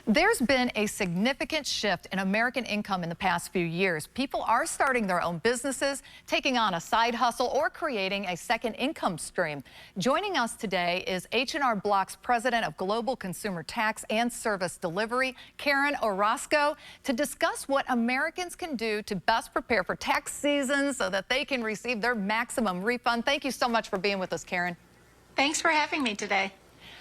There's been a significant shift in American income in the past few years. People are starting their own businesses, taking on a side hustle, or creating a second income stream. Joining us today is H&R Block's President of Global Consumer Tax and Service Delivery, Karen Orozco, to discuss what Americans can do to best prepare for tax season so that they can receive their maximum refund. Thank you so much for being with us, Karen. Thanks for having me today.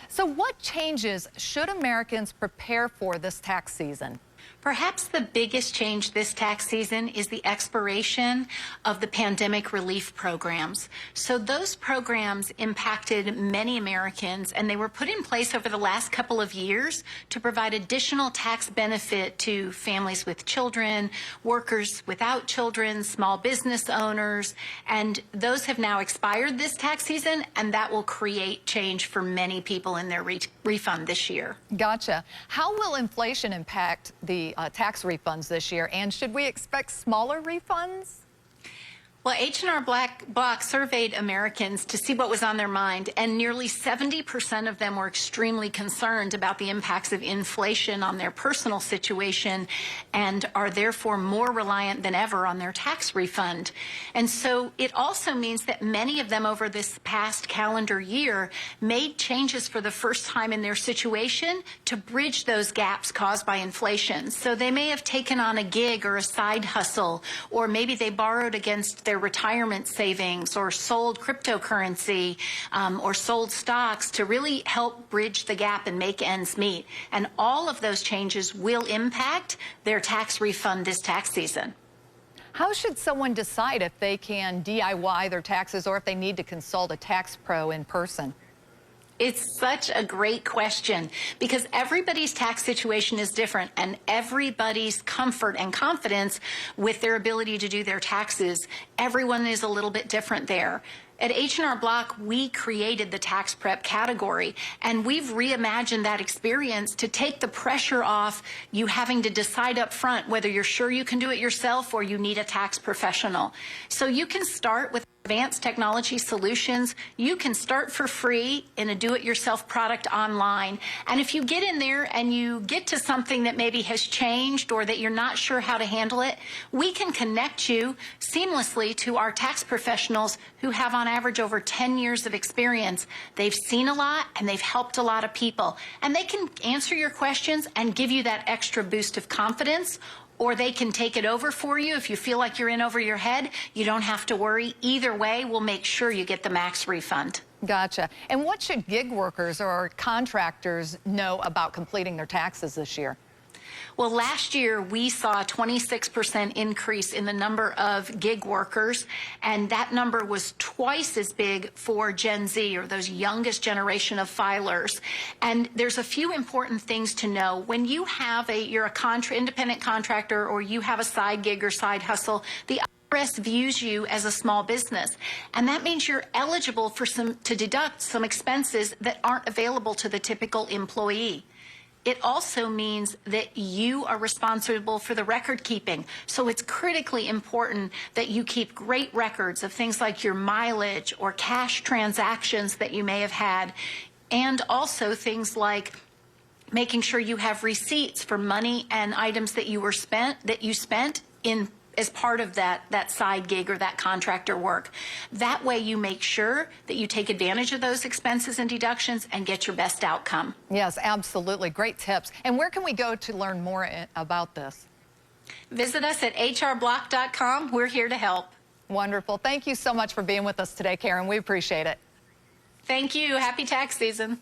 So what changes should Americans prepare for this tax season? Perhaps the biggest change this tax season is the expiration of the pandemic relief programs. So those programs impacted many Americans, and they were put in place over the last couple of years to provide additional tax benefit to families with children, workers without children, small business owners, and those have now expired this tax season, and that will create change for many people in their refund this year. Gotcha. How will inflation impact the tax refunds this year, and should we expect smaller refunds? Well, H&R Block surveyed Americans to see what was on their mind, and nearly 70% of them were extremely concerned about the impacts of inflation on their personal situation and are therefore more reliant than ever on their tax refund. And so it also means that many of them over this past calendar year made changes for the first time in their situation to bridge those gaps caused by inflation. So they may have taken on a gig or a side hustle, or maybe they borrowed against their retirement savings or sold cryptocurrency or sold stocks to really help bridge the gap and make ends meet. And all of those changes will impact their tax refund this tax season. How should someone decide if they can DIY their taxes or if they need to consult a tax pro in person? It's such a great question because everybody's tax situation is different, and everybody's comfort and confidence with their ability to do their taxes, everyone is a little bit different there. At H&R Block, we created the tax prep category, and we've reimagined that experience to take the pressure off you having to decide up front whether you're sure you can do it yourself or you need a tax professional. So you can start with advanced technology solutions. You can start for free in a do-it-yourself product online. And if you get in there and you get to something that maybe has changed or that you're not sure how to handle it, we can connect you seamlessly to our tax professionals who have on average over 10 years of experience. They've seen a lot and they've helped a lot of people. And they can answer your questions and give you that extra boost of confidence, or they can take it over for you. If you feel like you're in over your head, you don't have to worry. Either way, we'll make sure you get the max refund. Gotcha. And what should gig workers or contractors know about completing their taxes this year? Well, last year we saw a 26% increase in the number of gig workers, and that number was twice as big for Gen Z, or those youngest generation of filers. And there's a few important things to know. When you have you're a independent contractor, or you have a side gig or side hustle, the IRS views you as a small business, and that means you're eligible for to deduct some expenses that aren't available to the typical employee. It also means that you are responsible for the record keeping. So it's critically important that you keep great records of things like your mileage or cash transactions that you may have had, and also things like making sure you have receipts for money and items that you spent in as part of that side gig or that contractor work. That way you make sure that you take advantage of those expenses and deductions and get your best outcome. Yes, absolutely. Great tips. And where can we go to learn more about this? Visit us at hrblock.com. We're here to help. Wonderful. Thank you so much for being with us today, Karen. We appreciate it. Thank you. Happy tax season.